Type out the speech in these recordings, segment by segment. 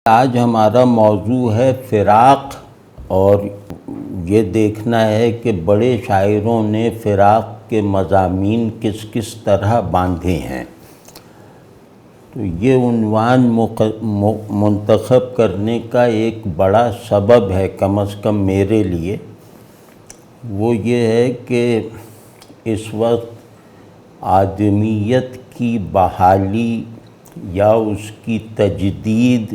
آج ہمارا موضوع ہے فراق، اور یہ دیکھنا ہے کہ بڑے شاعروں نے فراق کے مضامین کس کس طرح باندھے ہیں۔ تو یہ عنوان منتخب کرنے کا ایک بڑا سبب ہے، کم از کم میرے لیے، وہ یہ ہے کہ اس وقت آدمیت کی بحالی یا اس کی تجدید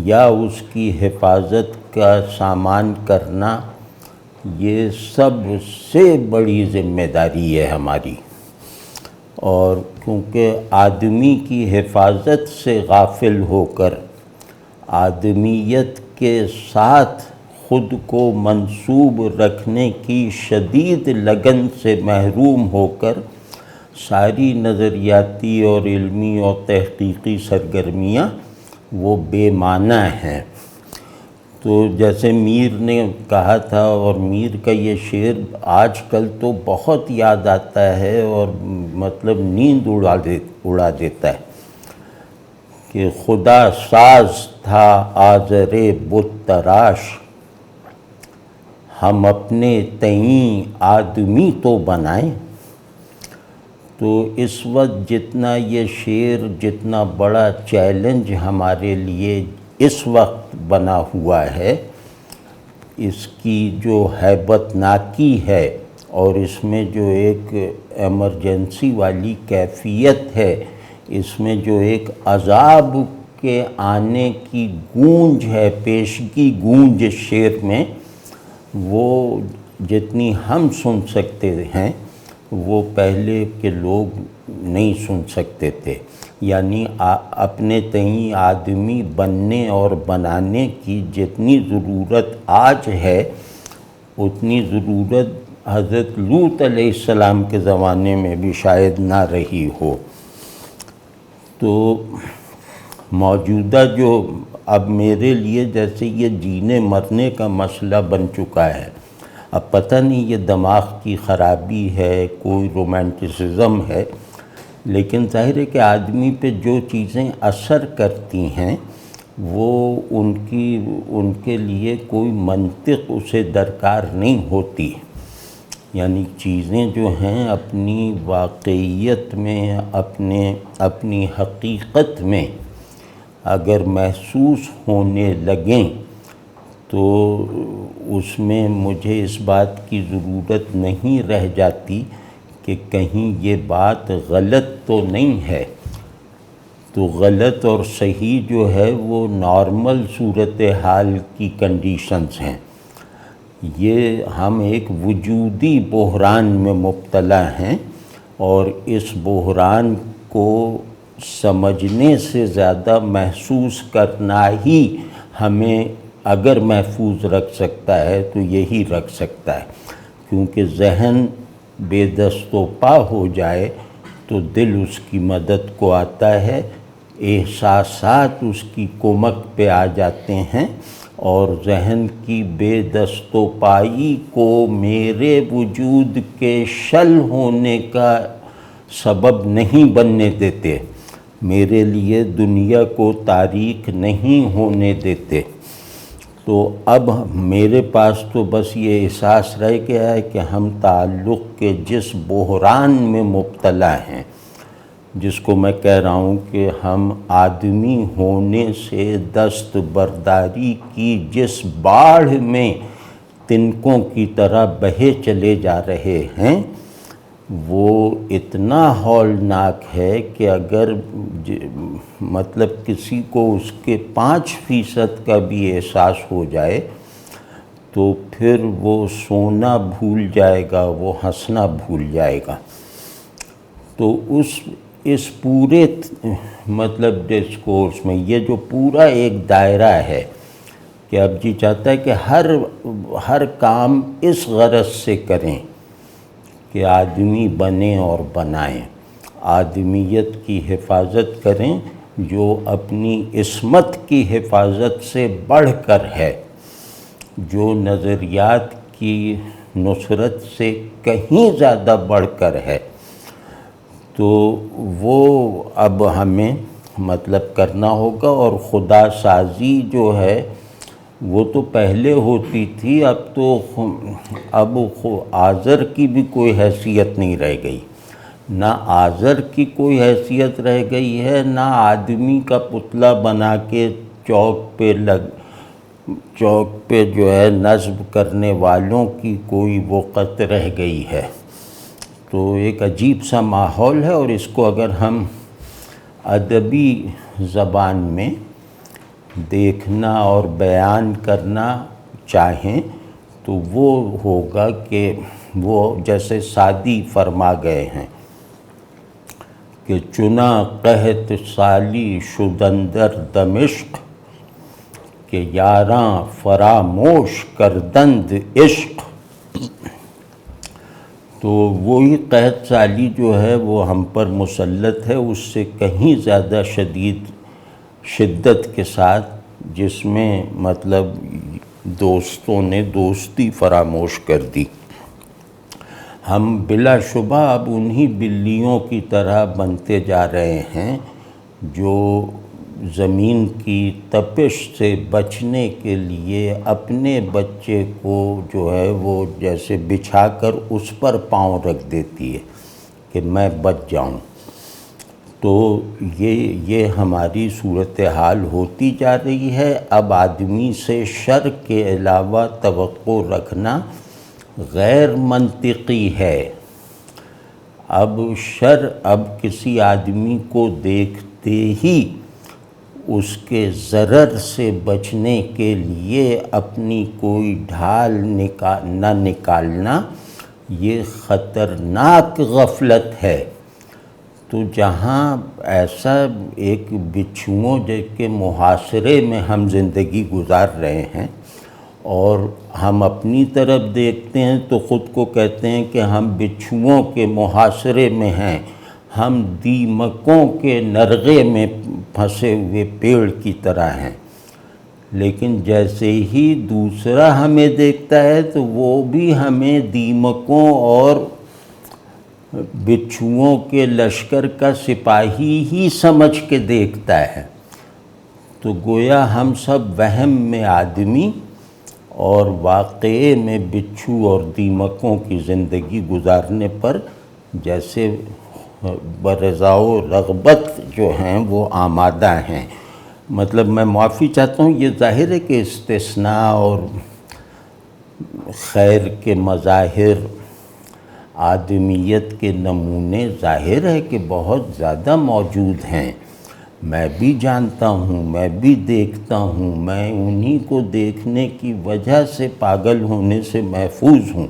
یا اس کی حفاظت کا سامان کرنا، یہ سب سے بڑی ذمہ داری ہے ہماری۔ اور کیونکہ آدمی کی حفاظت سے غافل ہو کر، آدمیت کے ساتھ خود کو منسوب رکھنے کی شدید لگن سے محروم ہو کر، ساری نظریاتی اور علمی اور تحقیقی سرگرمیاں وہ بے معنی ہیں۔ تو جیسے میر نے کہا تھا، اور میر کا یہ شعر آج کل تو بہت یاد آتا ہے اور مطلب نیند اڑا دیتا ہے کہ خدا ساز تھا آزر بت تراش، ہم اپنے تئیں آدمی تو بنائیں۔ تو اس وقت جتنا یہ شعر، جتنا بڑا چیلنج ہمارے لیے اس وقت بنا ہوا ہے، اس کی جو ہیبت ناکی ہے اور اس میں جو ایک ایمرجنسی والی کیفیت ہے، اس میں جو ایک عذاب کے آنے کی گونج ہے، پیشگی گونج اس شعر میں، وہ جتنی ہم سن سکتے ہیں وہ پہلے کے لوگ نہیں سن سکتے تھے۔ یعنی اپنے تئیں آدمی بننے اور بنانے کی جتنی ضرورت آج ہے، اتنی ضرورت حضرت لوط علیہ السلام کے زمانے میں بھی شاید نہ رہی ہو۔ تو موجودہ جو اب میرے لیے جیسے یہ جینے مرنے کا مسئلہ بن چکا ہے، اب پتہ نہیں یہ دماغ کی خرابی ہے، کوئی رومانٹسزم ہے، لیکن ظاہر ہے کہ آدمی پہ جو چیزیں اثر کرتی ہیں وہ ان کے لیے کوئی منطق اسے درکار نہیں ہوتی۔ یعنی چیزیں جو ہیں اپنی واقعیت میں، اپنی حقیقت میں اگر محسوس ہونے لگیں تو اس میں مجھے اس بات کی ضرورت نہیں رہ جاتی کہ کہیں یہ بات غلط تو نہیں ہے۔ تو غلط اور صحیح جو ہے وہ نارمل صورتحال کی کنڈیشنز ہیں۔ یہ ہم ایک وجودی بحران میں مبتلا ہیں، اور اس بحران کو سمجھنے سے زیادہ محسوس کرنا ہی ہمیں اگر محفوظ رکھ سکتا ہے تو یہی رکھ سکتا ہے، کیونکہ ذہن بے دست و پا ہو جائے تو دل اس کی مدد کو آتا ہے، احساسات اس کی کمک پہ آ جاتے ہیں، اور ذہن کی بے دست و پائی کو میرے وجود کے شل ہونے کا سبب نہیں بننے دیتے، میرے لیے دنیا کو تاریک نہیں ہونے دیتے۔ تو اب میرے پاس تو بس یہ احساس رہ گیا ہے کہ ہم تعلق کے جس بحران میں مبتلا ہیں، جس کو میں کہہ رہا ہوں کہ ہم آدمی ہونے سے دست برداری کی جس باڑھ میں تنکوں کی طرح بہے چلے جا رہے ہیں، وہ اتنا ہولناک ہے کہ اگر مطلب کسی کو اس کے 5% کا بھی احساس ہو جائے تو پھر وہ سونا بھول جائے گا، وہ ہنسنا بھول جائے گا۔ تو اس پورے مطلب ڈسکورس میں یہ جو پورا ایک دائرہ ہے کہ اب جی چاہتا ہے کہ ہر کام اس غرض سے کریں کہ آدمی بنیں اور بنائیں، آدمیت کی حفاظت کریں جو اپنی عصمت کی حفاظت سے بڑھ کر ہے، جو نظریات کی نصرت سے کہیں زیادہ بڑھ کر ہے۔ تو وہ اب ہمیں مطلب کرنا ہوگا، اور خدا سازی جو ہے وہ تو پہلے ہوتی تھی، اب آذر کی بھی کوئی حیثیت نہیں رہ گئی، نہ آذر کی کوئی حیثیت رہ گئی ہے، نہ آدمی کا پتلا بنا کے چوک پہ جو ہے نصب کرنے والوں کی کوئی وقت رہ گئی ہے۔ تو ایک عجیب سا ماحول ہے، اور اس کو اگر ہم ادبی زبان میں دیکھنا اور بیان کرنا چاہیں تو وہ ہوگا کہ وہ جیسے سعدی فرما گئے ہیں کہ چنا قحط سالی شدندر دمشق، کہ یاراں فراموش کردند عشق۔ تو وہی قحط سالی جو ہے وہ ہم پر مسلط ہے، اس سے کہیں زیادہ شدت کے ساتھ، جس میں مطلب دوستوں نے دوستی فراموش کر دی۔ ہم بلا شبہ اب انہی بلیوں کی طرح بنتے جا رہے ہیں جو زمین کی تپش سے بچنے کے لیے اپنے بچے کو جو ہے وہ جیسے بچھا کر اس پر پاؤں رکھ دیتی ہے کہ میں بچ جاؤں۔ تو یہ ہماری صورتحال ہوتی جا رہی ہے۔ اب آدمی سے شر کے علاوہ توقع رکھنا غیر منطقی ہے۔ اب کسی آدمی کو دیکھتے ہی اس کے ضرر سے بچنے کے لیے اپنی کوئی ڈھال نہ نکالنا، یہ خطرناک غفلت ہے۔ تو جہاں ایسا ایک بچھوؤں کے محاصرے میں ہم زندگی گزار رہے ہیں، اور ہم اپنی طرف دیکھتے ہیں تو خود کو کہتے ہیں کہ ہم بچھوؤں کے محاصرے میں ہیں، ہم دیمکوں کے نرغے میں پھنسے ہوئے پیڑ کی طرح ہیں۔ لیکن جیسے ہی دوسرا ہمیں دیکھتا ہے تو وہ بھی ہمیں دیمکوں اور بچھوؤں کے لشکر کا سپاہی ہی سمجھ کے دیکھتا ہے۔ تو گویا ہم سب وہم میں آدمی اور واقعے میں بچھو اور دیمکوں کی زندگی گزارنے پر جیسے برضا و رغبت جو ہیں وہ آمادہ ہیں۔ مطلب میں معافی چاہتا ہوں، یہ ظاہر ہے کہ استثناء اور خیر کے مظاہر، آدمیت کے نمونے ظاہر ہے کہ بہت زیادہ موجود ہیں۔ میں بھی جانتا ہوں، میں بھی دیکھتا ہوں، میں انہی کو دیکھنے کی وجہ سے پاگل ہونے سے محفوظ ہوں،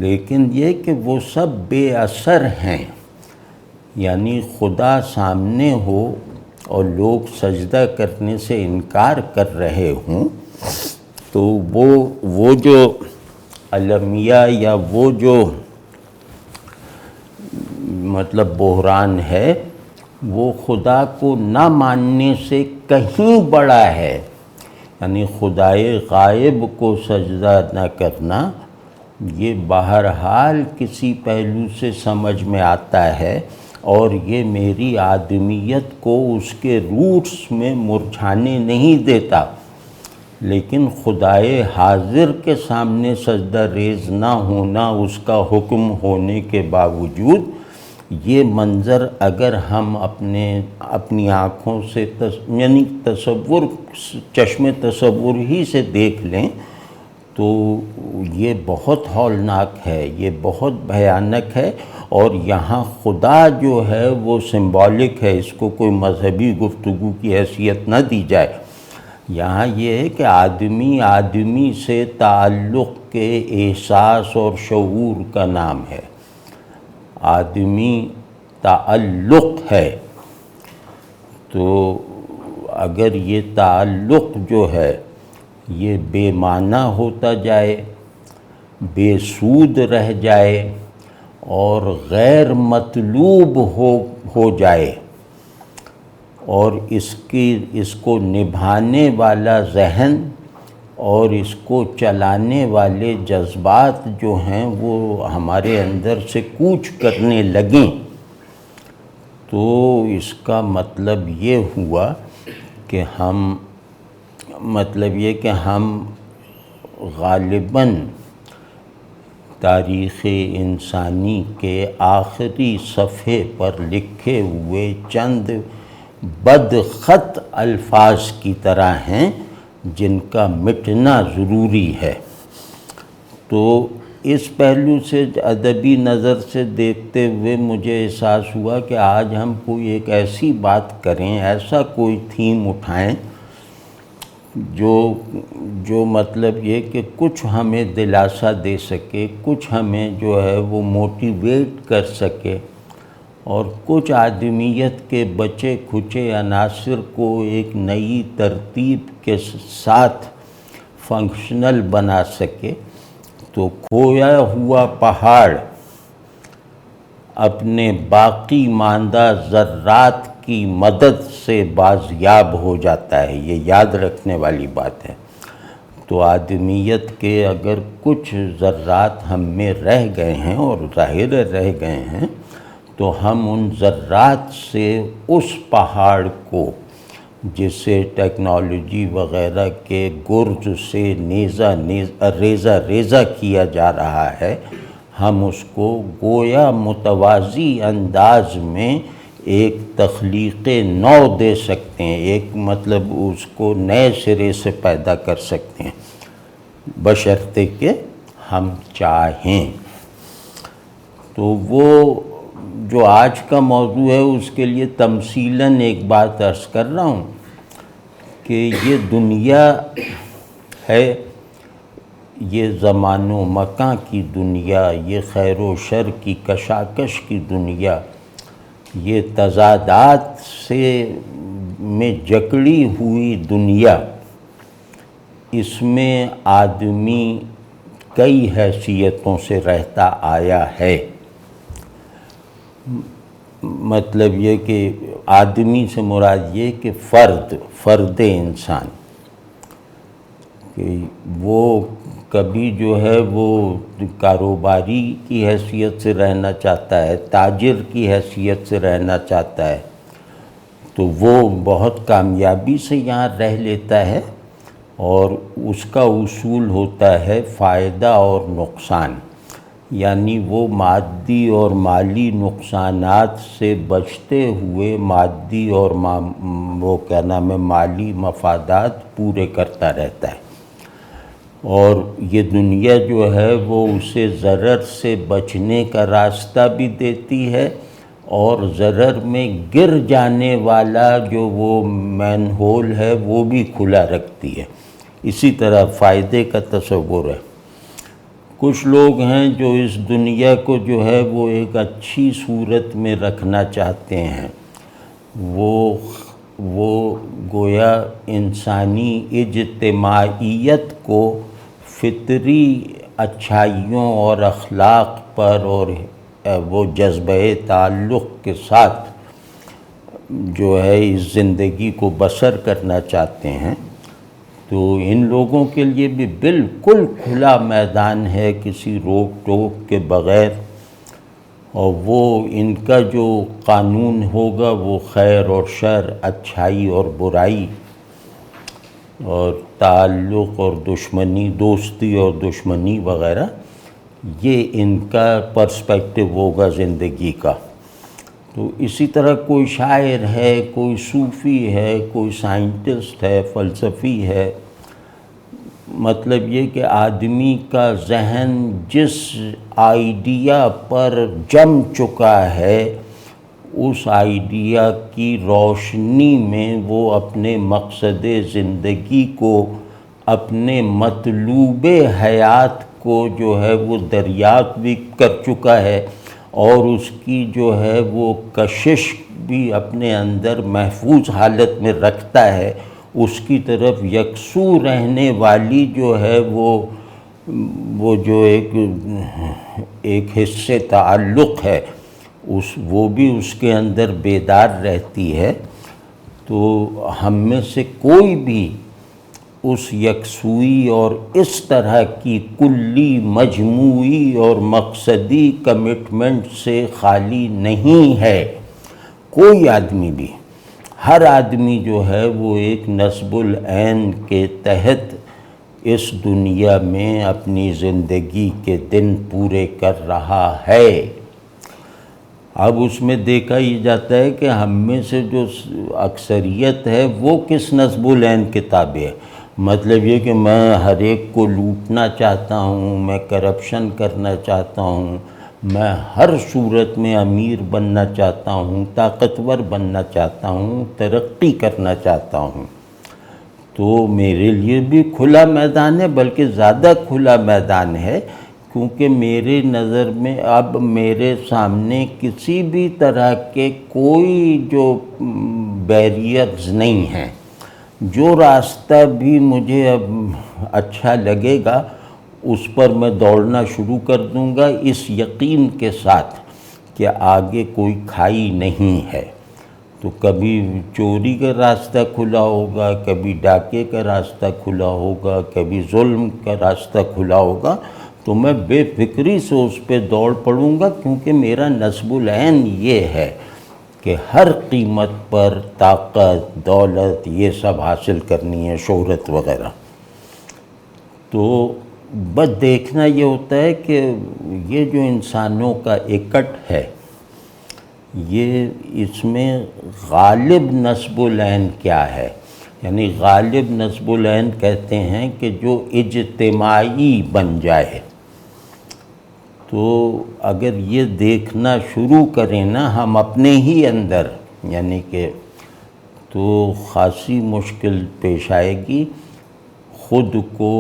لیکن یہ کہ وہ سب بے اثر ہیں۔ یعنی خدا سامنے ہو اور لوگ سجدہ کرنے سے انکار کر رہے ہوں تو وہ جو المیہ یا وہ جو مطلب بحران ہے وہ خدا کو نہ ماننے سے کہیں بڑا ہے۔ یعنی خدائے غائب کو سجدہ نہ کرنا یہ بہرحال کسی پہلو سے سمجھ میں آتا ہے، اور یہ میری آدمیت کو اس کے روٹس میں مرجھانے نہیں دیتا، لیکن خدائے حاضر کے سامنے سجدہ ریز نہ ہونا اس کا حکم ہونے کے باوجود یہ منظر اگر ہم اپنی آنکھوں سے یعنی چشم تصور ہی سے دیکھ لیں تو یہ بہت ہولناک ہے، یہ بہت بھیانک ہے۔ اور یہاں خدا جو ہے وہ سمبولک ہے، اس کو کوئی مذہبی گفتگو کی حیثیت نہ دی جائے۔ یہاں یہ ہے کہ آدمی سے تعلق کے احساس اور شعور کا نام ہے۔ آدمی تعلق ہے، تو اگر یہ تعلق جو ہے یہ بے معنی ہوتا جائے، بے سود رہ جائے اور غیر مطلوب ہو جائے، اور اس کو نبھانے والا ذہن اور اس کو چلانے والے جذبات جو ہیں وہ ہمارے اندر سے کوچ کرنے لگیں، تو تو اس کا مطلب یہ ہوا کہ ہم غالباً تاریخ انسانی کے آخری صفحے پر لکھے ہوئے چند بدخط الفاظ کی طرح ہیں جن کا مٹنا ضروری ہے۔ تو اس پہلو سے ادبی نظر سے دیکھتے ہوئے مجھے احساس ہوا کہ آج ہم کوئی ایک ایسی بات کریں، ایسا کوئی تھیم اٹھائیں جو مطلب یہ کہ کچھ ہمیں دلاسا دے سکے، کچھ ہمیں جو ہے وہ موٹیویٹ کر سکے، اور کچھ آدمیت کے بچے کھچے عناصر کو ایک نئی ترتیب کے ساتھ فنکشنل بنا سکے۔ تو کھویا ہوا پہاڑ اپنے باقی ماندہ ذرات کی مدد سے بازیاب ہو جاتا ہے، یہ یاد رکھنے والی بات ہے۔ تو آدمیت کے اگر کچھ ذرات ہم میں رہ گئے ہیں، اور ظاہر رہ گئے ہیں، تو ہم ان ذرات سے اس پہاڑ کو، جسے ٹیکنالوجی وغیرہ کے گرز سے ریزہ کیا جا رہا ہے، ہم اس کو گویا متوازی انداز میں ایک تخلیق نو دے سکتے ہیں، ایک مطلب اس کو نئے سرے سے پیدا کر سکتے ہیں، بشرطے کہ ہم چاہیں۔ تو وہ جو آج کا موضوع ہے اس کے لیے تمثیلاً ایک بات عرض کر رہا ہوں کہ یہ دنیا ہے، یہ زمان و مکان کی دنیا، یہ خیر و شر کی کشاکش کی دنیا، یہ تضادات میں جکڑی ہوئی دنیا، اس میں آدمی کئی حیثیتوں سے رہتا آیا ہے۔ مطلب یہ کہ آدمی سے مراد یہ کہ فرد انسان، کہ وہ کبھی جو ہے وہ کاروباری کی حیثیت سے رہنا چاہتا ہے، تاجر کی حیثیت سے رہنا چاہتا ہے، تو وہ بہت کامیابی سے یہاں رہ لیتا ہے، اور اس کا اصول ہوتا ہے فائدہ اور نقصان، یعنی وہ مادی اور مالی نقصانات سے بچتے ہوئے مادی اور مالی مفادات پورے کرتا رہتا ہے۔ اور یہ دنیا جو ہے وہ اسے ضرر سے بچنے کا راستہ بھی دیتی ہے، اور ضرر میں گر جانے والا جو وہ مین ہول ہے وہ بھی کھلا رکھتی ہے۔ اسی طرح فائدے کا تصور ہے۔ کچھ لوگ ہیں جو اس دنیا کو جو ہے وہ ایک اچھی صورت میں رکھنا چاہتے ہیں، وہ گویا انسانی اجتماعیت کو فطری اچھائیوں اور اخلاق پر اور وہ جذبہ تعلق کے ساتھ جو ہے اس زندگی کو بسر کرنا چاہتے ہیں۔ تو ان لوگوں کے لیے بھی بالکل کھلا میدان ہے کسی روک ٹوک کے بغیر، اور وہ ان کا جو قانون ہوگا وہ خیر اور شر، اچھائی اور برائی، اور تعلق اور دشمنی، دوستی اور دشمنی وغیرہ، یہ ان کا پرسپیکٹو ہوگا زندگی کا۔ تو اسی طرح کوئی شاعر ہے، کوئی صوفی ہے، کوئی سائنٹسٹ ہے، فلسفی ہے۔ مطلب یہ کہ آدمی کا ذہن جس آئیڈیا پر جم چکا ہے، اس آئیڈیا کی روشنی میں وہ اپنے مقصد زندگی کو، اپنے مطلوب حیات کو جو ہے وہ دریافت بھی کر چکا ہے، اور اس کی جو ہے وہ کشش بھی اپنے اندر محفوظ حالت میں رکھتا ہے۔ اس کی طرف یکسو رہنے والی جو ہے وہ جو ایک حصے تعلق ہے، وہ بھی اس کے اندر بیدار رہتی ہے۔ تو ہم میں سے کوئی بھی اس یکسوئی اور اس طرح کی کلی، مجموعی اور مقصدی کمٹمنٹ سے خالی نہیں ہے۔ کوئی آدمی بھی، ہر آدمی جو ہے وہ ایک نصب العین کے تحت اس دنیا میں اپنی زندگی کے دن پورے کر رہا ہے۔ اب اس میں دیکھا یہ جاتا ہے کہ ہم میں سے جو اکثریت ہے وہ کس نصب العین کے تابع ہے۔ مطلب یہ کہ میں ہر ایک کو لوٹنا چاہتا ہوں، میں کرپشن کرنا چاہتا ہوں، میں ہر صورت میں امیر بننا چاہتا ہوں، طاقتور بننا چاہتا ہوں، ترقی کرنا چاہتا ہوں، تو میرے لیے بھی کھلا میدان ہے، بلکہ زیادہ کھلا میدان ہے، کیونکہ میرے نظر میں اب میرے سامنے کسی بھی طرح کے کوئی جو بیریئرز نہیں ہیں۔ جو راستہ بھی مجھے اب اچھا لگے گا اس پر میں دوڑنا شروع کر دوں گا، اس یقین کے ساتھ کہ آگے کوئی کھائی نہیں ہے۔ تو کبھی چوری کا راستہ کھلا ہوگا، کبھی ڈاکے کا راستہ کھلا ہوگا، کبھی ظلم کا راستہ کھلا ہوگا، تو میں بے فکری سے اس پہ دوڑ پڑوں گا، کیونکہ میرا نصب العین یہ ہے کہ ہر قیمت پر طاقت، دولت یہ سب حاصل کرنی ہے، شہرت وغیرہ۔ تو بس دیکھنا یہ ہوتا ہے کہ یہ جو انسانوں کا اکٹ ہے، یہ اس میں غالب نصب العین کیا ہے؟ یعنی غالب نصب العین کہتے ہیں کہ جو اجتماعی بن جائے۔ تو اگر یہ دیکھنا شروع کریں نا ہم اپنے ہی اندر، یعنی کہ تو خاصی مشکل پیش آئے گی۔ خود کو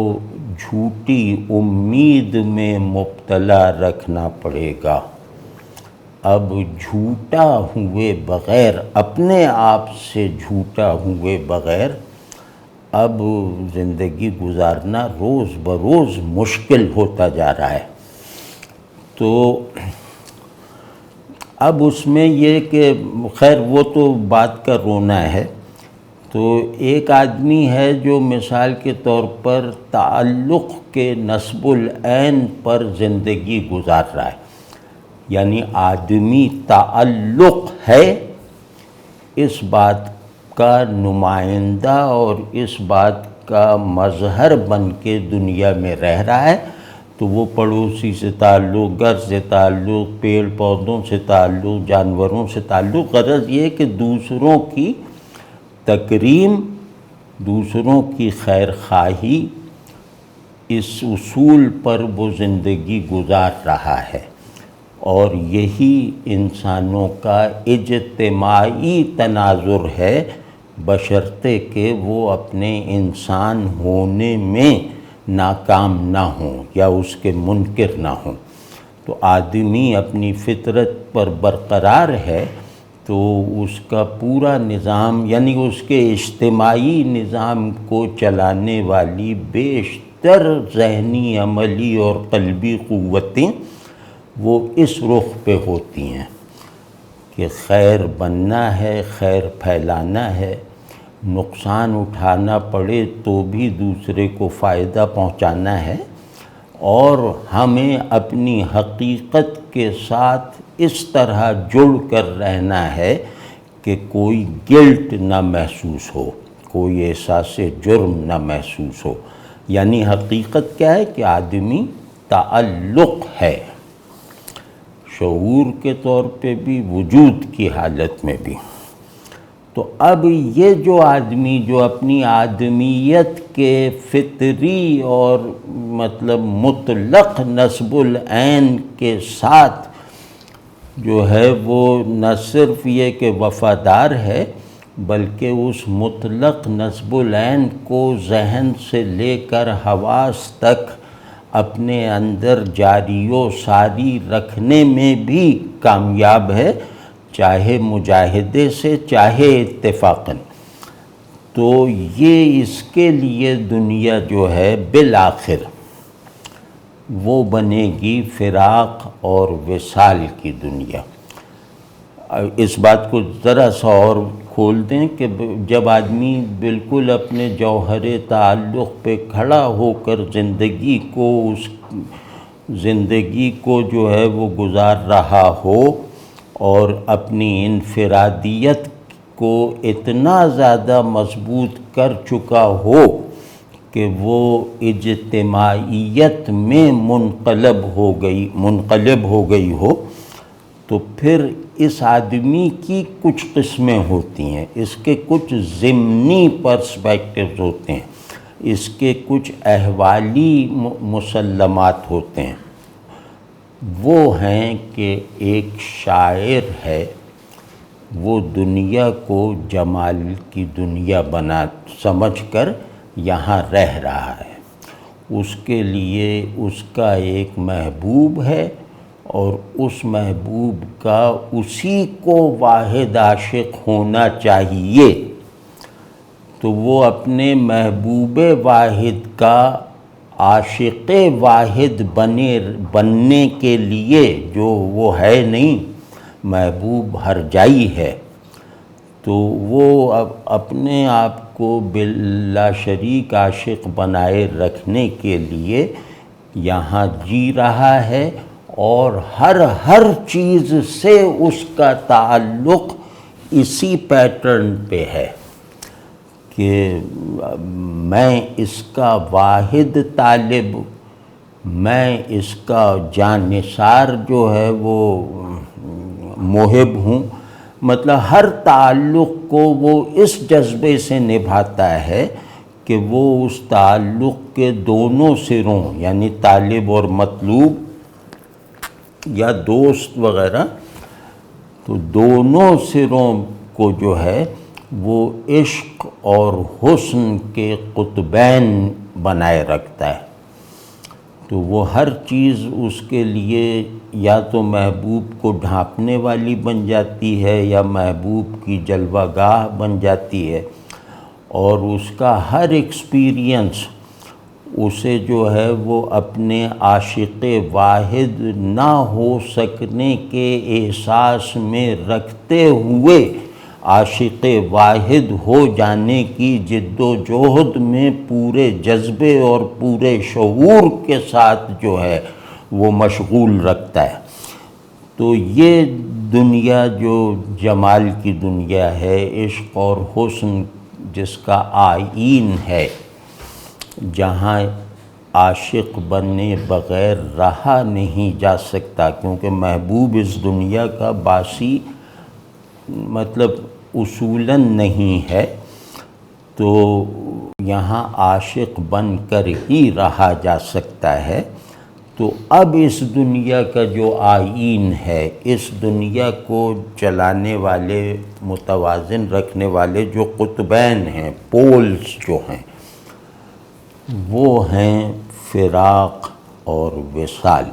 جھوٹی امید میں مبتلا رکھنا پڑے گا۔ اب جھوٹا ہوئے بغیر، اپنے آپ سے جھوٹا ہوئے بغیر اب زندگی گزارنا روز بروز مشکل ہوتا جا رہا ہے۔ تو اب اس میں یہ کہ خیر وہ تو بات کا رونا ہے۔ تو ایک آدمی ہے جو مثال کے طور پر تعلق کے نصب العین پر زندگی گزار رہا ہے، یعنی آدمی تعلق ہے، اس بات کا نمائندہ اور اس بات کا مظہر بن کے دنیا میں رہ رہا ہے، تو وہ پڑوسی سے تعلق، گھر سے تعلق، پیڑ پودوں سے تعلق، جانوروں سے تعلق، غرض یہ کہ دوسروں کی تکریم، دوسروں کی خیر خواہی، اس اصول پر وہ زندگی گزار رہا ہے۔ اور یہی انسانوں کا اجتماعی تناظر ہے، بشرطے کہ وہ اپنے انسان ہونے میں ناکام نہ ہوں یا اس کے منکر نہ ہوں۔ تو آدمی اپنی فطرت پر برقرار ہے تو اس کا پورا نظام، یعنی اس کے اجتماعی نظام کو چلانے والی بیشتر ذہنی، عملی اور قلبی قوتیں وہ اس رخ پہ ہوتی ہیں کہ خیر بننا ہے، خیر پھیلانا ہے، نقصان اٹھانا پڑے تو بھی دوسرے کو فائدہ پہنچانا ہے، اور ہمیں اپنی حقیقت کے ساتھ اس طرح جڑ کر رہنا ہے کہ کوئی گلٹ نہ محسوس ہو، کوئی احساس جرم نہ محسوس ہو۔ یعنی حقیقت کیا ہے کہ آدمی تعلق ہے، شعور کے طور پہ بھی، وجود کی حالت میں بھی۔ تو اب یہ جو آدمی جو اپنی آدمیت کے فطری اور مطلب مطلق نصب العین کے ساتھ جو ہے وہ نہ صرف یہ کہ وفادار ہے، بلکہ اس مطلق نصب العین کو ذہن سے لے کر حواس تک اپنے اندر جاری و ساری رکھنے میں بھی کامیاب ہے، چاہے مجاہدے سے، چاہے اتفاقاً۔ تو یہ اس کے لیے دنیا جو ہے بالآخر وہ بنے گی فراق اور وصال کی دنیا۔ اس بات کو ذرا سا اور کھول دیں کہ جب آدمی بالکل اپنے جوہر تعلق پہ کھڑا ہو کر زندگی کو جو ہے وہ گزار رہا ہو، اور اپنی انفرادیت کو اتنا زیادہ مضبوط کر چکا ہو کہ وہ اجتماعیت میں منقلب ہو گئی ہو، تو پھر اس آدمی کی کچھ قسمیں ہوتی ہیں، اس کے کچھ ضمنی پرسپیکٹیوز ہوتے ہیں، اس کے کچھ احوالی مسلمات ہوتے ہیں۔ وہ ہیں کہ ایک شاعر ہے، وہ دنیا کو جمال کی دنیا سمجھ کر یہاں رہ رہا ہے، اس کے لیے اس کا ایک محبوب ہے، اور اس محبوب کا اسی کو واحد عاشق ہونا چاہیے، تو وہ اپنے محبوب واحد کا عاشق واحد بننے کے لیے، جو وہ ہے نہیں، محبوب ہرجائی ہے، تو وہ اپنے آپ کو بلا شریک عاشق بنائے رکھنے کے لیے یہاں جی رہا ہے، اور ہر چیز سے اس کا تعلق اسی پیٹرن پہ ہے کہ میں اس کا واحد طالب، میں اس کا جانثار جو ہے وہ محب ہوں، مطلب ہر تعلق کو وہ اس جذبے سے نبھاتا ہے کہ وہ اس تعلق کے دونوں سروں، یعنی طالب اور مطلوب یا دوست وغیرہ، تو دونوں سروں کو جو ہے وہ عشق اور حسن کے قطبین بنائے رکھتا ہے، تو وہ ہر چیز اس کے لیے یا تو محبوب کو ڈھانپنے والی بن جاتی ہے یا محبوب کی جلوہ گاہ بن جاتی ہے، اور اس کا ہر ایکسپیرینس اسے جو ہے وہ اپنے عاشق واحد نہ ہو سکنے کے احساس میں رکھتے ہوئے عاشق واحد ہو جانے کی جد و جہد میں پورے جذبے اور پورے شعور کے ساتھ جو ہے وہ مشغول رکھتا ہے۔ تو یہ دنیا جو جمال کی دنیا ہے، عشق اور حسن جس کا آئین ہے، جہاں عاشق بنے بغیر رہا نہیں جا سکتا، کیونکہ محبوب اس دنیا کا باسی مطلب اصولاً نہیں ہے، تو یہاں عاشق بن کر ہی رہا جا سکتا ہے۔ تو اب اس دنیا کا جو آئین ہے، اس دنیا کو چلانے والے، متوازن رکھنے والے جو قطبین ہیں، پولز جو ہیں، وہ ہیں فراق اور وصال۔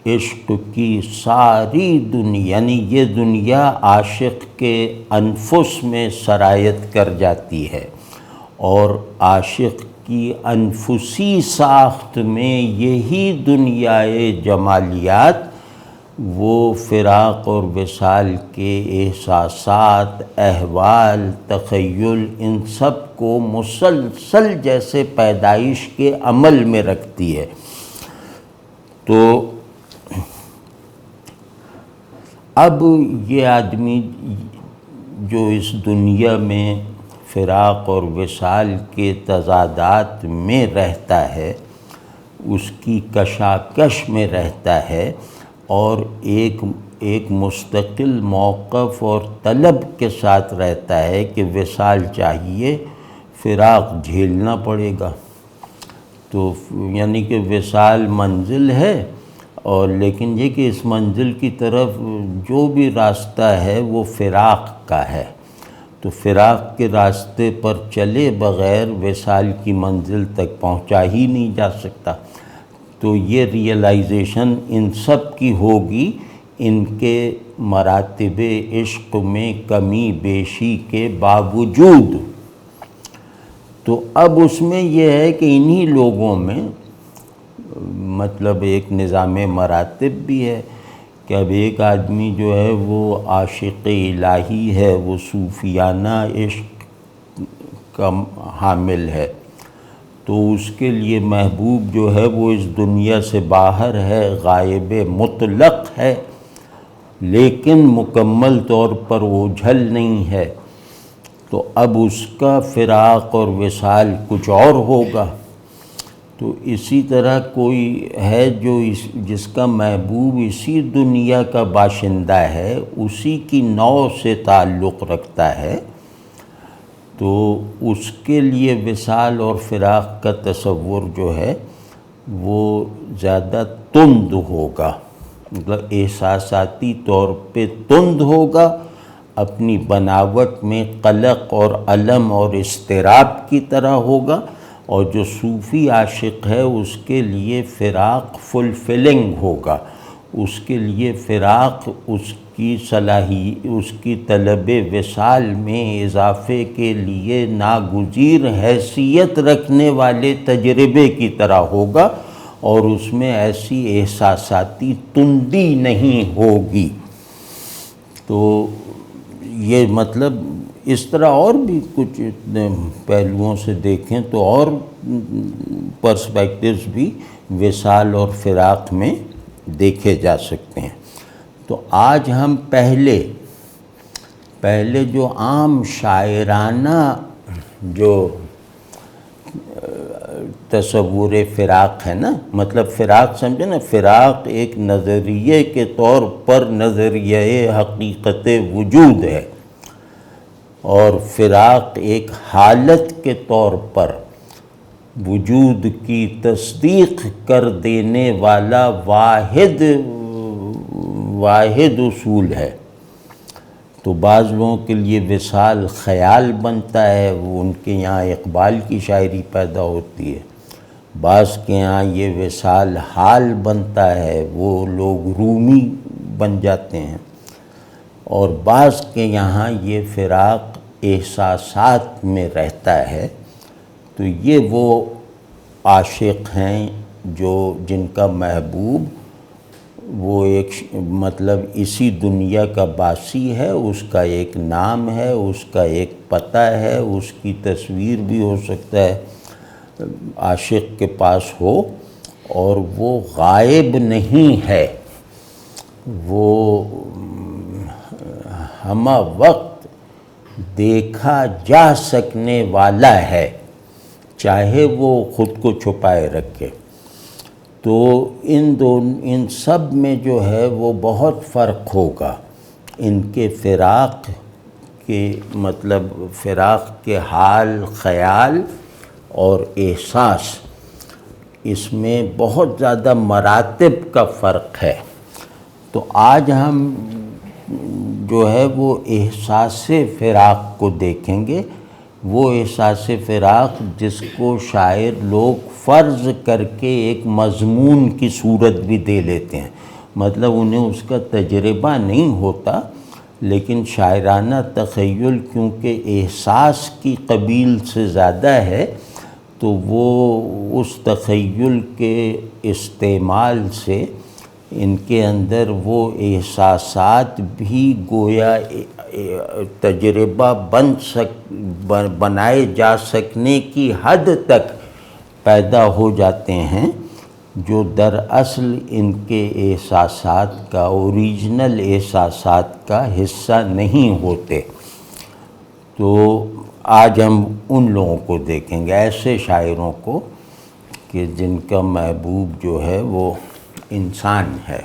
عشق کی ساری دنیا، یعنی یہ دنیا عاشق کے انفس میں سرایت کر جاتی ہے، اور عاشق کی انفسی ساخت میں یہی دنیائے جمالیات وہ فراق اور وصال کے احساسات، احوال، تخیل، ان سب کو مسلسل جیسے پیدائش کے عمل میں رکھتی ہے۔ تو اب یہ آدمی جو اس دنیا میں فراق اور وصال کے تضادات میں رہتا ہے، اس کی کشاکش میں رہتا ہے، اور ایک مستقل موقف اور طلب کے ساتھ رہتا ہے کہ وصال چاہیے، فراق جھیلنا پڑے گا، تو یعنی کہ وصال منزل ہے، اور لیکن یہ کہ اس منزل کی طرف جو بھی راستہ ہے وہ فراق کا ہے، تو فراق کے راستے پر چلے بغیر وصال کی منزل تک پہنچا ہی نہیں جا سکتا۔ تو یہ ریئلائزیشن ان سب کی ہوگی، ان کے مراتب عشق میں کمی بیشی کے باوجود۔ تو اب اس میں یہ ہے کہ انہی لوگوں میں مطلب ایک نظام مراتب بھی ہے کہ اب ایک آدمی جو ہے وہ عاشق الہی ہے، وہ صوفیانہ عشق کا حامل ہے، تو اس کے لیے محبوب جو ہے وہ اس دنیا سے باہر ہے، غائب مطلق ہے، لیکن مکمل طور پر اوجھل نہیں ہے، تو اب اس کا فراق اور وصال کچھ اور ہوگا۔ تو اسی طرح کوئی ہے جو جس کا محبوب اسی دنیا کا باشندہ ہے، اسی کی نوع سے تعلق رکھتا ہے، تو اس کے لیے وصال اور فراق کا تصور جو ہے وہ زیادہ تند ہوگا، مطلب احساساتی طور پہ تند ہوگا، اپنی بناوٹ میں قلق اور الم اور اضطراب کی طرح ہوگا، اور جو صوفی عاشق ہے اس کے لیے فراق فلفلنگ ہوگا، اس کے لیے فراق اس کی طلب وصال میں اضافے کے لیے ناگزیر حیثیت رکھنے والے تجربے کی طرح ہوگا، اور اس میں ایسی احساساتی تندی نہیں ہوگی۔ تو یہ مطلب اس طرح اور بھی کچھ پہلوؤں سے دیکھیں تو اور پرسپیکٹیوز بھی وصال اور فراق میں دیکھے جا سکتے ہیں۔ تو آج ہم پہلے جو عام شاعرانہ جو تصور فراق ہے نا، مطلب فراق سمجھے نا، فراق ایک نظریے کے طور پر نظریہ حقیقت وجود ہے، اور فراق ایک حالت کے طور پر وجود کی تصدیق کر دینے والا واحد اصول ہے۔ تو بعض لوگوں کے لیے وصال خیال بنتا ہے، وہ ان کے یہاں اقبال کی شاعری پیدا ہوتی ہے، بعض کے یہاں یہ وصال حال بنتا ہے، وہ لوگ رومی بن جاتے ہیں، اور بعض کے یہاں یہ فراق احساسات میں رہتا ہے۔ تو یہ وہ عاشق ہیں جن کا محبوب وہ ایک مطلب اسی دنیا کا باسی ہے، اس کا ایک نام ہے، اس کا ایک پتہ ہے، اس کی تصویر بھی ہو سکتا ہے عاشق کے پاس ہو، اور وہ غائب نہیں ہے، وہ ہمہ وقت دیکھا جا سکنے والا ہے، چاہے وہ خود کو چھپائے رکھے۔ تو ان سب میں جو ہے وہ بہت فرق ہوگا، ان کے فراق کے مطلب فراق کے حال، خیال اور احساس، اس میں بہت زیادہ مراتب کا فرق ہے۔ تو آج ہم جو ہے وہ احساس فراق کو دیکھیں گے، وہ احساس فراق جس کو شاعر لوگ فرض کر کے ایک مضمون کی صورت بھی دے لیتے ہیں، مطلب انہیں اس کا تجربہ نہیں ہوتا، لیکن شاعرانہ تخیل کیونکہ احساس کی قبیل سے زیادہ ہے، تو وہ اس تخیل کے استعمال سے ان کے اندر وہ احساسات بھی گویا تجربہ بنائے جا سکنے کی حد تک پیدا ہو جاتے ہیں، جو دراصل ان کے احساسات کا، اوریجنل احساسات کا حصہ نہیں ہوتے۔ تو آج ہم ان لوگوں کو دیکھیں گے، ایسے شاعروں کو کہ جن کا محبوب جو ہے وہ انسان ہے۔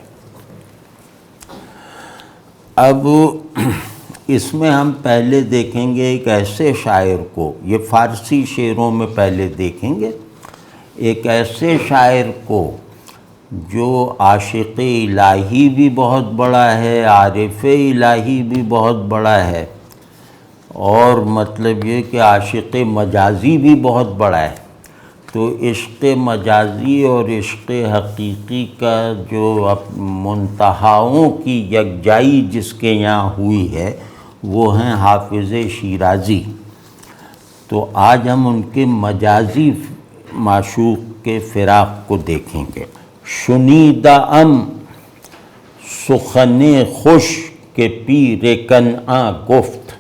اب اس میں ہم پہلے دیکھیں گے ایک ایسے شاعر کو، یہ فارسی شعروں میں پہلے دیکھیں گے، ایک ایسے شاعر کو جو عاشق الہی بھی بہت بڑا ہے، عارف الہی بھی بہت بڑا ہے، اور مطلب یہ کہ عاشق مجازی بھی بہت بڑا ہے۔ تو عشق مجازی اور عشق حقیقی کا جو منتہاؤں کی یکجائی جس کے یہاں ہوئی ہے وہ ہیں حافظ شیرازی۔ تو آج ہم ان کے مجازی معشوق کے فراق کو دیکھیں گے۔ شنیدہ ام سخن خوش کے پیر کنعاں گفت،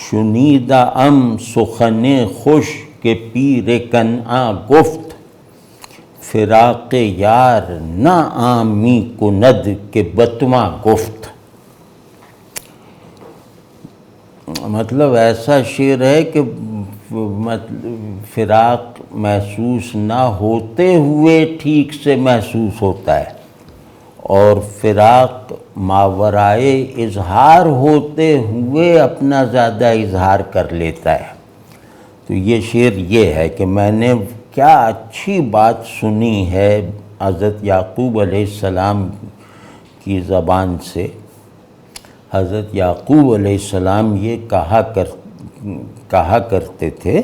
شنیدہ ام سخن خوش کے پیر کنعاں گفت، فراق یار نہ آمی کند کے بتواں گفت. مطلب ایسا شعر ہے کہ فراق محسوس نہ ہوتے ہوئے ٹھیک سے محسوس ہوتا ہے، اور فراق ماورائے اظہار ہوتے ہوئے اپنا زیادہ اظہار کر لیتا ہے. تو یہ شعر یہ ہے کہ میں نے کیا اچھی بات سنی ہے حضرت یعقوب علیہ السلام کی زبان سے. حضرت یعقوب علیہ السلام یہ کہا کرتے تھے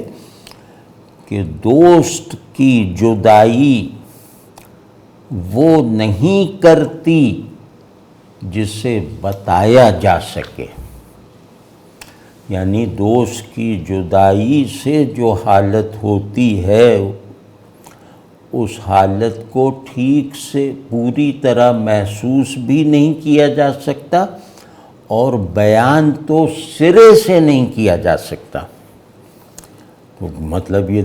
کہ دوست کی جدائی وہ نہیں کرتی جسے بتایا جا سکے. یعنی دوست کی جدائی سے جو حالت ہوتی ہے اس حالت کو ٹھیک سے پوری طرح محسوس بھی نہیں کیا جا سکتا اور بیان تو سرے سے نہیں کیا جا سکتا. تو مطلب یہ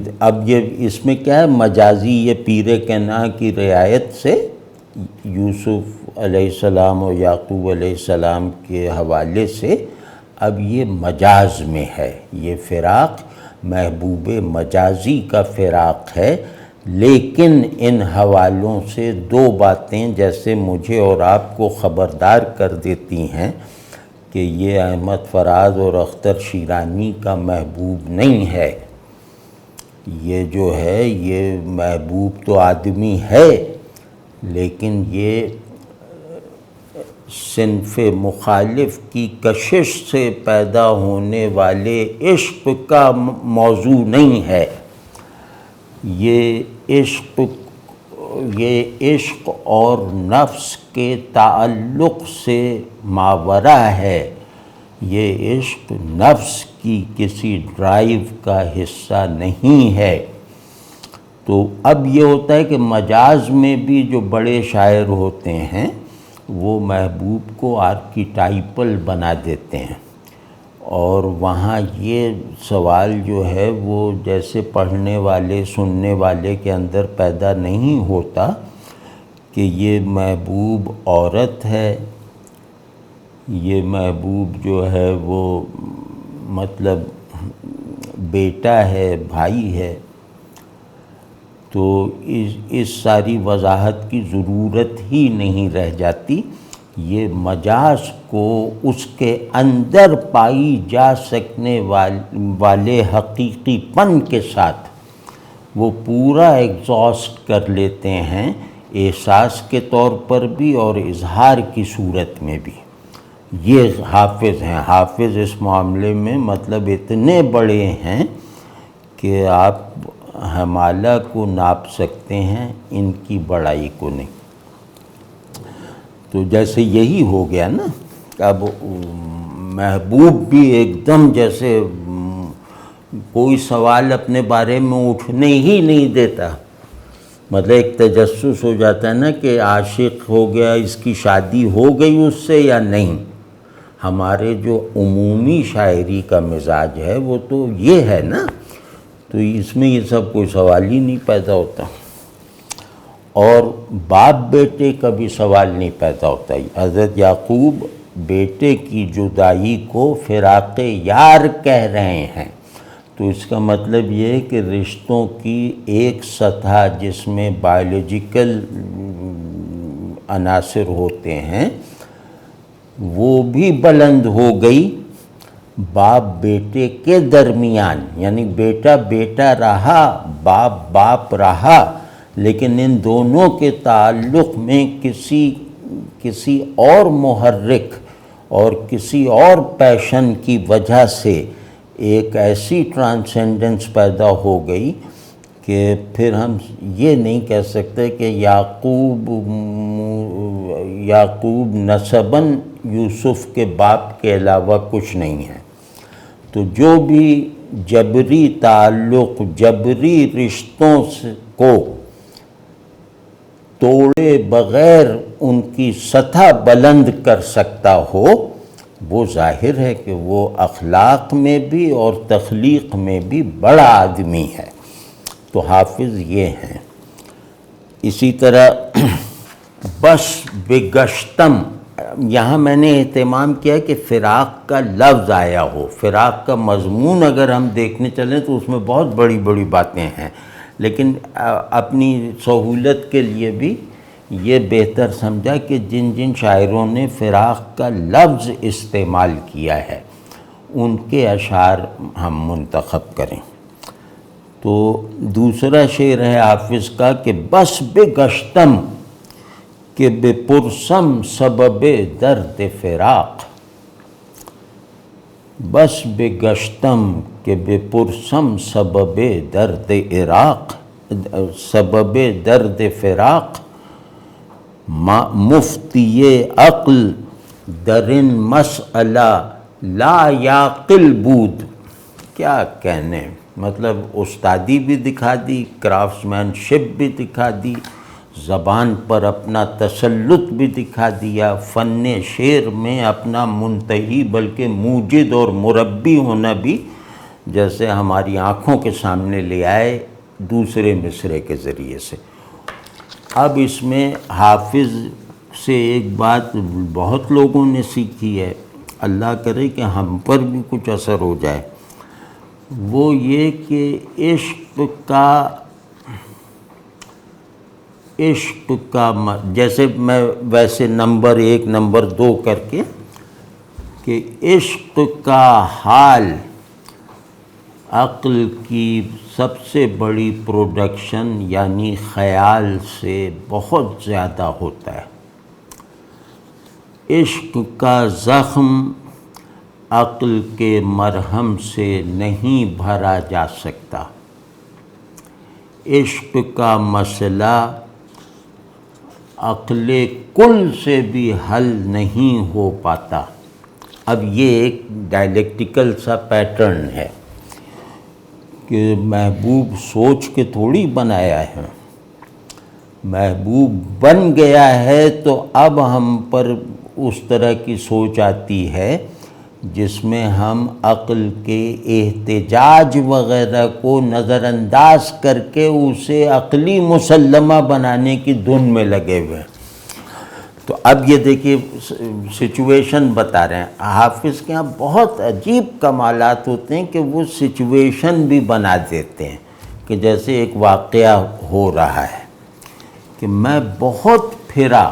اس میں کیا ہے، مجازی یہ پیر کنعان کی رعایت سے یوسف علیہ السلام اور یعقوب علیہ السلام کے حوالے سے اب یہ مجاز میں ہے. یہ فراق محبوب مجازی کا فراق ہے، لیکن ان حوالوں سے دو باتیں جیسے مجھے اور آپ کو خبردار کر دیتی ہیں کہ یہ احمد فراز اور اختر شیرانی کا محبوب نہیں ہے. یہ جو ہے یہ محبوب تو آدمی ہے، لیکن یہ صنف مخالف کی کشش سے پیدا ہونے والے عشق کا موضوع نہیں ہے. یہ عشق اور نفس کے تعلق سے ماورا ہے. یہ عشق نفس کی کسی ڈرائیو کا حصہ نہیں ہے. تو اب یہ ہوتا ہے کہ مجاز میں بھی جو بڑے شاعر ہوتے ہیں وہ محبوب کو آرکیٹائپل بنا دیتے ہیں، اور وہاں یہ سوال جو ہے وہ جیسے پڑھنے والے سننے والے کے اندر پیدا نہیں ہوتا کہ یہ محبوب عورت ہے، یہ محبوب جو ہے وہ مطلب بیٹا ہے، بھائی ہے. تو اس ساری وضاحت کی ضرورت ہی نہیں رہ جاتی. یہ مجاز کو اس کے اندر پائی جا سکنے والے حقیقی پن کے ساتھ وہ پورا ایگزاسٹ کر لیتے ہیں، احساس کے طور پر بھی اور اظہار کی صورت میں بھی. یہ حافظ ہیں. حافظ اس معاملے میں مطلب اتنے بڑے ہیں کہ آپ ہمالہ کو ناپ سکتے ہیں، ان کی بڑائی کو نہیں. تو جیسے یہی ہو گیا نا، اب محبوب بھی ایک دم جیسے کوئی سوال اپنے بارے میں اٹھنے ہی نہیں دیتا. مطلب ایک تجسس ہو جاتا ہے نا کہ عاشق ہو گیا، اس کی شادی ہو گئی اس سے یا نہیں. ہمارے جو عمومی شاعری کا مزاج ہے وہ تو یہ ہے نا، تو اس میں یہ سب کوئی سوال ہی نہیں پیدا ہوتا. اور باپ بیٹے کا بھی سوال نہیں پیدا ہوتا. حضرت یعقوب بیٹے کی جدائی کو فراق یار کہہ رہے ہیں. تو اس کا مطلب یہ ہے کہ رشتوں کی ایک سطح جس میں بایولوجیکل عناصر ہوتے ہیں وہ بھی بلند ہو گئی باپ بیٹے کے درمیان. یعنی بیٹا بیٹا رہا، باپ باپ رہا، لیکن ان دونوں کے تعلق میں کسی اور محرک اور کسی اور پیشن کی وجہ سے ایک ایسی ٹرانسینڈنس پیدا ہو گئی کہ پھر ہم یہ نہیں کہہ سکتے کہ یعقوب نسباً یوسف کے باپ کے علاوہ کچھ نہیں ہے. تو جو بھی جبری تعلق، جبری رشتوں کو توڑے بغیر ان کی سطح بلند کر سکتا ہو، وہ ظاہر ہے کہ وہ اخلاق میں بھی اور تخلیق میں بھی بڑا آدمی ہے. تو حافظ یہ ہیں. اسی طرح بس بگشتم، یہاں میں نے اہتمام کیا کہ فراق کا لفظ آیا ہو. فراق کا مضمون اگر ہم دیکھنے چلیں تو اس میں بہت بڑی بڑی باتیں ہیں، لیکن اپنی سہولت کے لیے بھی یہ بہتر سمجھا کہ جن جن شاعروں نے فراق کا لفظ استعمال کیا ہے ان کے اشعار ہم منتخب کریں. تو دوسرا شعر ہے حافظ کا کہ بس بگشتم کہ بپرسم سبب درد فراق. بس بگشتم کہ بپرسم سبب درد عراق، سبب درد فراق. مفتی عقل درن مسئلہ لا یعقل بود. کیا کہنے، مطلب استادی بھی دکھا دی، کرافٹس مین شپ بھی دکھا دی، زبان پر اپنا تسلط بھی دکھا دیا، فن شعر میں اپنا منتہی بلکہ موجد اور مربی ہونا بھی جیسے ہماری آنکھوں کے سامنے لے آئے دوسرے مصرعے کے ذریعے سے. اب اس میں حافظ سے ایک بات بہت لوگوں نے سیکھی ہے، اللہ کرے کہ ہم پر بھی کچھ اثر ہو جائے، وہ یہ کہ عشق کا جیسے میں ویسے نمبر 1 نمبر 2 کر کے کہ عشق کا حال عقل کی سب سے بڑی پروڈکشن یعنی خیال سے بہت زیادہ ہوتا ہے. عشق کا زخم عقل کے مرہم سے نہیں بھرا جا سکتا. عشق کا مسئلہ عقل کل سے بھی حل نہیں ہو پاتا. اب یہ ایک ڈائلیکٹیکل سا پیٹرن ہے کہ محبوب سوچ کے تھوڑی بنایا ہے، محبوب بن گیا ہے تو اب ہم پر اس طرح کی سوچ آتی ہے جس میں ہم عقل کے احتجاج وغیرہ کو نظر انداز کر کے اسے عقلی مسلمہ بنانے کی دھن میں لگے ہوئے ہیں. تو اب یہ دیکھیے سچویشن بتا رہے ہیں، حافظ کے ہاں بہت عجیب کمالات ہوتے ہیں کہ وہ سچویشن بھی بنا دیتے ہیں کہ جیسے ایک واقعہ ہو رہا ہے کہ میں بہت پھرا،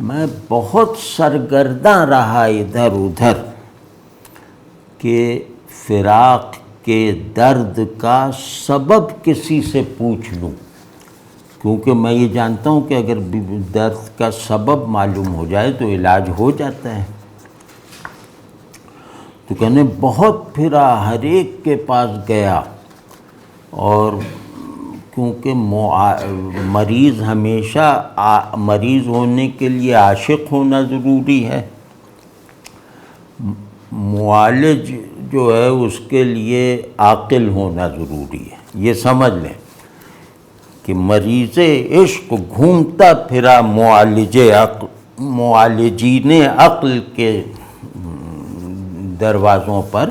میں بہت سرگرداں رہا ادھر ادھر کہ فراق کے درد کا سبب کسی سے پوچھ لوں، کیونکہ میں یہ جانتا ہوں کہ اگر درد کا سبب معلوم ہو جائے تو علاج ہو جاتا ہے. تو کہنے بہت پھرا، ہر ایک کے پاس گیا، اور کیونکہ مریض ہمیشہ مریض ہونے کے لیے عاشق ہونا ضروری ہے، معالج جو ہے اس کے لیے عاقل ہونا ضروری ہے. یہ سمجھ لیں کہ مریض عشق گھومتا پھرا معالجین عقل کے دروازوں پر،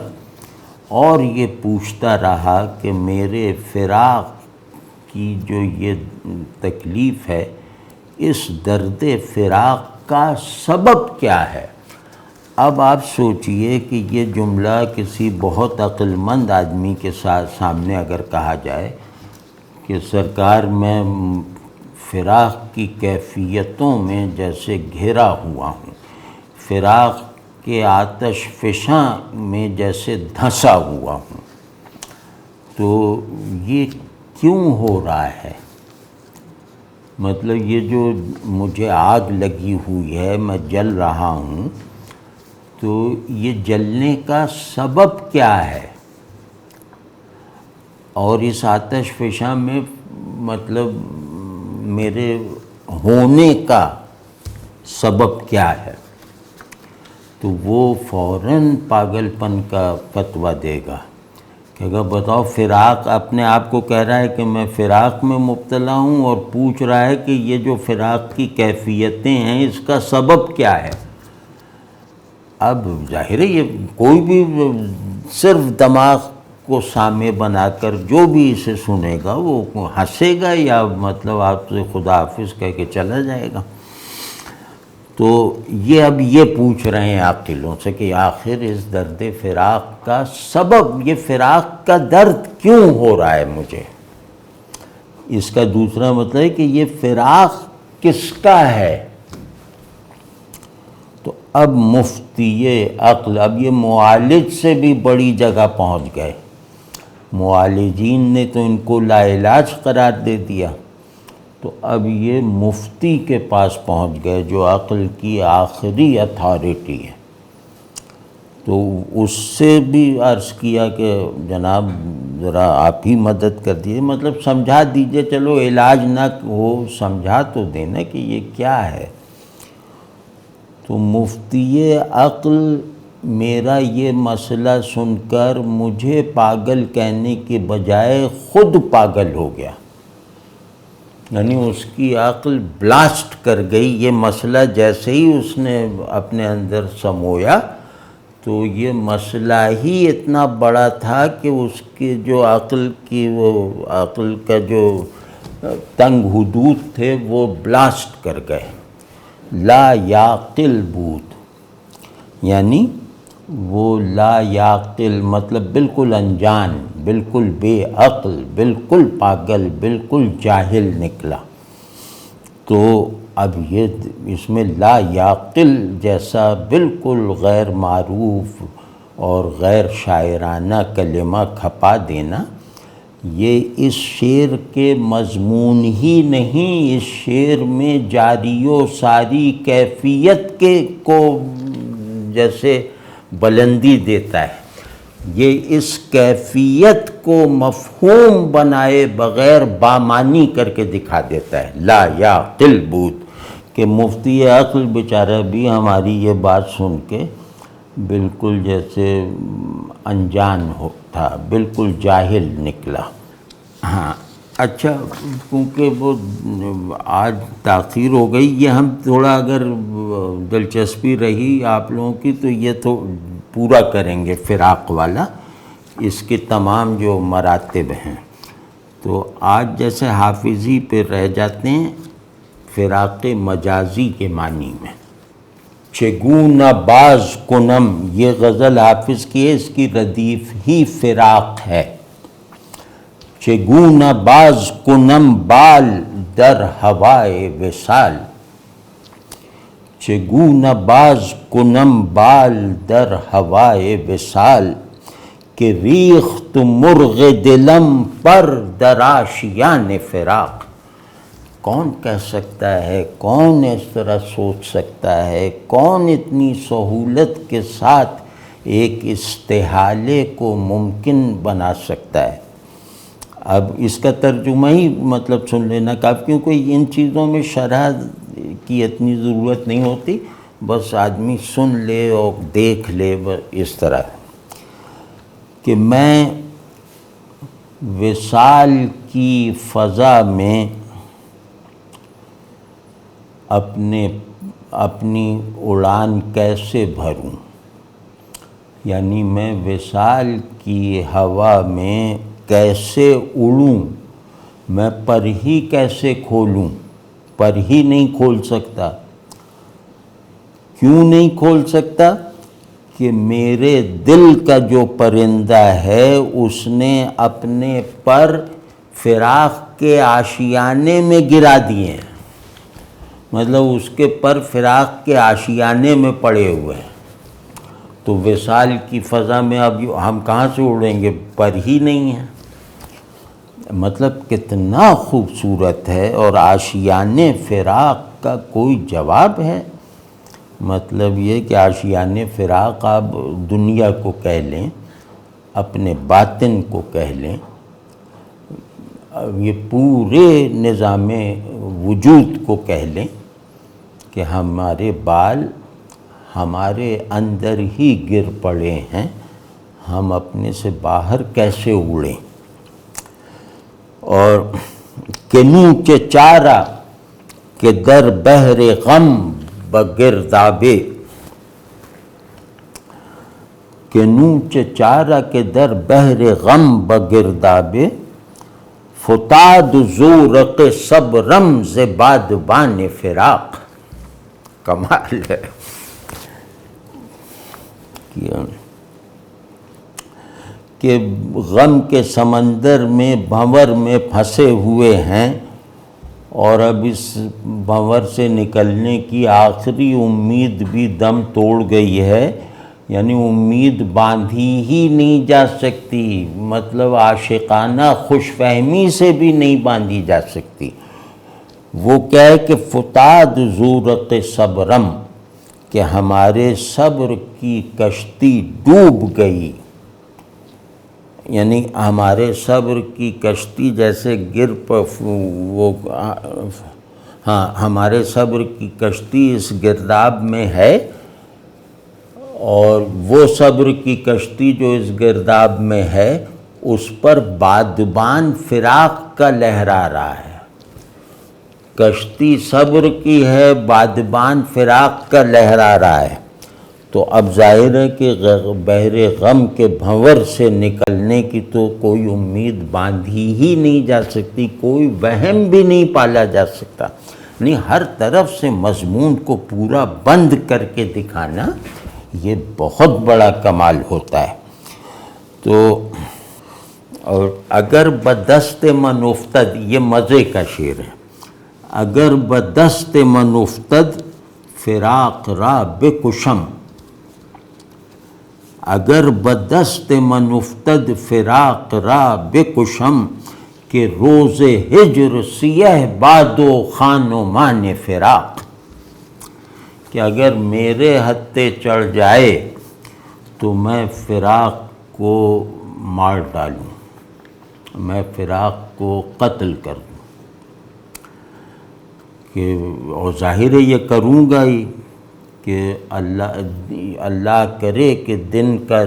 اور یہ پوچھتا رہا کہ میرے فراق کی جو یہ تکلیف ہے، اس درد فراق کا سبب کیا ہے. اب آپ سوچئے کہ یہ جملہ کسی بہت عقل مند آدمی کے سامنے اگر کہا جائے کہ سرکار میں فراق کی کیفیتوں میں جیسے گھرا ہوا ہوں، فراق کے آتش فشاں میں جیسے دھنسا ہوا ہوں، تو یہ کیوں ہو رہا ہے؟ مطلب یہ جو مجھے آگ لگی ہوئی ہے، میں جل رہا ہوں، تو یہ جلنے کا سبب کیا ہے؟ اور اس آتش فشاں میں مطلب میرے ہونے کا سبب کیا ہے؟ تو وہ فوراً پاگل پن کا فتویٰ دے گا کہ اگر بتاؤ، فراق اپنے آپ کو کہہ رہا ہے کہ میں فراق میں مبتلا ہوں، اور پوچھ رہا ہے کہ یہ جو فراق کی کیفیتیں ہیں اس کا سبب کیا ہے. اب ظاہر ہے یہ کوئی بھی صرف دماغ کو سامنے بنا کر جو بھی اسے سنے گا وہ ہنسے گا یا مطلب آپ سے خدا حافظ کہہ کے چلا جائے گا۔ تو یہ اب یہ پوچھ رہے ہیں عاقلوں سے کہ آخر اس درد فراق کا سبب، یہ فراق کا درد کیوں ہو رہا ہے مجھے؟ اس کا دوسرا مطلب ہے کہ یہ فراق کس کا ہے؟ تو اب مفتی عقل، اب یہ معالج سے بھی بڑی جگہ پہنچ گئے۔ معالجین نے تو ان کو لا علاج قرار دے دیا، تو اب یہ مفتی کے پاس پہنچ گئے جو عقل کی آخری اتھارٹی ہے۔ تو اس سے بھی عرض کیا کہ جناب ذرا آپ ہی مدد کر دیجیے، مطلب سمجھا دیجیے، چلو علاج نہ ہو سمجھا تو دینا کہ یہ کیا ہے۔ تو مفتی عقل میرا یہ مسئلہ سن کر مجھے پاگل کہنے کے بجائے خود پاگل ہو گیا، یعنی اس کی عقل بلاسٹ کر گئی۔ یہ مسئلہ جیسے ہی اس نے اپنے اندر سمویا تو یہ مسئلہ ہی اتنا بڑا تھا کہ اس کے جو عقل کی وہ عقل کا جو تنگ حدود تھے وہ بلاسٹ کر گئے۔ لا یعقل بود، یعنی وہ لا یعقل مطلب بالکل انجان، بالکل بے عقل، بالکل پاگل، بالکل جاہل نکلا۔ تو اب یہ اس میں لا یعقل جیسا بالکل غیر معروف اور غیر شاعرانہ کلمہ کھپا دینا، یہ اس شعر کے مضمون ہی نہیں، اس شعر میں جاری و ساری کیفیت کے کو جیسے بلندی دیتا ہے۔ یہ اس کیفیت کو مفہوم بنائے بغیر بامانی کر کے دکھا دیتا ہے۔ لا یعقل بود، کہ مفتی عقل بیچارہ بھی ہماری یہ بات سن کے بالکل جیسے انجان تھا، بالکل جاہل نکلا۔ ہاں اچھا، کیونکہ وہ آج تاخیر ہو گئی، یہ ہم تھوڑا اگر دلچسپی رہی آپ لوگوں کی تو یہ تو پورا کریں گے فراق والا، اس کے تمام جو مراتب ہیں۔ تو آج جیسے حافظی پہ رہ جاتے ہیں فراق مجازی کے معنی میں۔ چگونہ باز کنم، یہ غزل حافظ کی ہے، اس کی ردیف ہی فراق ہے۔ چگونہ باز کنم بال در ہوائے وصال، چگونہ باز کنم بال در ہوائے وصال، کہ ریخت مرغ دلم پر در آشیان فراق۔ کون کہہ سکتا ہے، کون اس طرح سوچ سکتا ہے، کون اتنی سہولت کے ساتھ ایک استحالے کو ممکن بنا سکتا ہے؟ اب اس کا ترجمہ ہی مطلب سن لینا کافی، کیونکہ ان چیزوں میں شرح کی اتنی ضرورت نہیں ہوتی، بس آدمی سن لے اور دیکھ لے اس طرح کہ میں وصال کی فضا میں اپنی اڑان کیسے بھروں، یعنی میں وصال کی ہوا میں کیسے اڑوں، میں پر ہی کیسے کھولوں، پر ہی نہیں کھول سکتا۔ کیوں نہیں کھول سکتا؟ کہ میرے دل کا جو پرندہ ہے اس نے اپنے پر فراق کے آشیانے میں گرا دیے ہیں، مطلب اس کے پر فراق کے آشیانے میں پڑے ہوئے ہیں۔ تو وصال کی فضا میں اب ہم کہاں سے اڑیں گے، پر ہی نہیں ہے۔ مطلب کتنا خوبصورت ہے، اور آشیانے فراق کا کوئی جواب ہے؟ مطلب یہ کہ آشیانے فراق آپ دنیا کو کہہ لیں، اپنے باطن کو کہہ لیں، یہ پورے نظام وجود کو کہہ لیں کہ ہمارے بال ہمارے اندر ہی گر پڑے ہیں، ہم اپنے سے باہر کیسے اڑیں۔ اور کنو کے چارہ کہ در بحر غم بگردابے، کہ نوچ چارہ کے در بحر غم بگرداب فتاد زورق صبرم ز بادبان فراق. کمال ہے کہ غم کے سمندر میں بھنور میں پھنسے ہوئے ہیں اور اب اس بھنور سے نکلنے کی آخری امید بھی دم توڑ گئی ہے، یعنی امید باندھی ہی نہیں جا سکتی، مطلب عاشقانہ خوش فہمی سے بھی نہیں باندھی جا سکتی. وہ کہے کہ فتاد زورق صبرم، کہ ہمارے صبر کی کشتی ڈوب گئی، یعنی ہمارے صبر کی کشتی جیسے ہمارے صبر کی کشتی اس گرداب میں ہے، اور وہ صبر کی کشتی جو اس گرداب میں ہے اس پر بادبان فراق کا لہرا رہا ہے. کشتی صبر کی ہے، بادبان فراق کا لہرا رہا ہے. تو اب ظاہر ہے کہ بحر غم کے بھنور سے نکلنے کی تو کوئی امید باندھی ہی نہیں جا سکتی، کوئی وہم بھی نہیں پالا جا سکتا. نہیں، ہر طرف سے مضمون کو پورا بند کر کے دکھانا یہ بہت بڑا کمال ہوتا ہے. تو اور اگر بدست من افتد، یہ مزے کا شعر ہے، اگر بدست من افتد فراق را بکشم، اگر بدست من افتد فراق را بکشم، کہ روز ہجر سیہ باد و خان و مان فراق، کہ اگر میرے ہتھے چڑھ جائے تو میں فراق کو مار ڈالوں، میں فراق کو قتل کر دوں. کہ اور ظاہر ہے یہ کروں گا ہی، کہ اللہ کرے کہ دن کا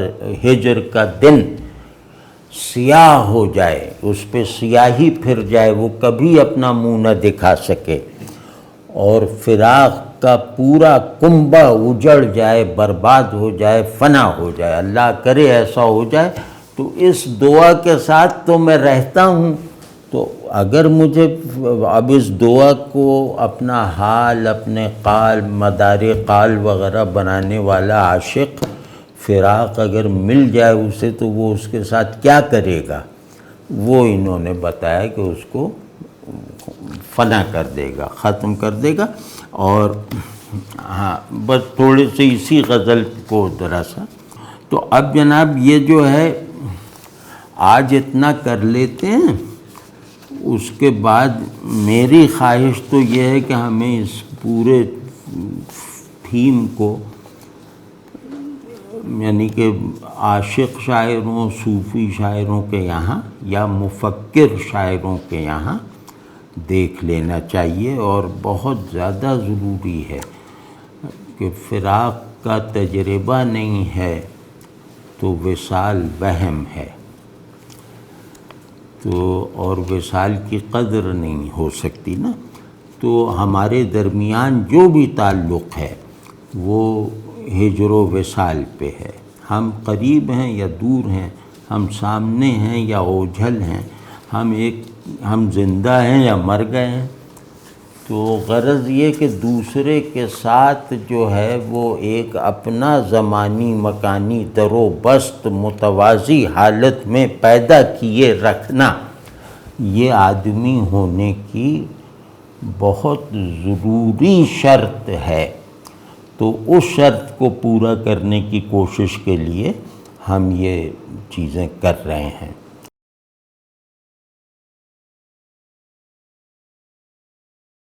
ہجر کا دن سیاہ ہو جائے، اس پہ سیاہی پھر جائے، وہ کبھی اپنا منہ نہ دکھا سکے، اور فراق کا پورا کنبہ اجڑ جائے، برباد ہو جائے، فنا ہو جائے. اللہ کرے ایسا ہو جائے. تو اس دعا کے ساتھ تو میں رہتا ہوں. تو اگر مجھے اب اس دعا کو اپنا حال، اپنے قال، مدار قال وغیرہ بنانے والا عاشق فراق اگر مل جائے اسے، تو وہ اس کے ساتھ کیا کرے گا؟ وہ انہوں نے بتایا کہ اس کو فنا کر دے گا، ختم کر دے گا. اور ہاں بس تھوڑے سے اسی غزل کو ذرا سا. تو اب جناب یہ جو ہے آج اتنا کر لیتے ہیں، اس کے بعد میری خواہش تو یہ ہے کہ ہمیں اس پورے تھیم کو، یعنی کہ عاشق شاعروں، صوفی شاعروں کے یہاں یا مفکر شاعروں کے یہاں دیکھ لینا چاہیے. اور بہت زیادہ ضروری ہے کہ فراق کا تجربہ نہیں ہے تو وصال وہم ہے، تو اور وصال کی قدر نہیں ہو سکتی نا. تو ہمارے درمیان جو بھی تعلق ہے وہ ہجر و وصال پہ ہے. ہم قریب ہیں یا دور ہیں، ہم سامنے ہیں یا اوجھل ہیں، ہم زندہ ہیں یا مر گئے ہیں. تو غرض یہ کہ دوسرے کے ساتھ جو ہے وہ ایک اپنا زمانی مکانی در و بست متوازی حالت میں پیدا کیے رکھنا، یہ آدمی ہونے کی بہت ضروری شرط ہے. تو اس شرط کو پورا کرنے کی کوشش کے لیے ہم یہ چیزیں کر رہے ہیں.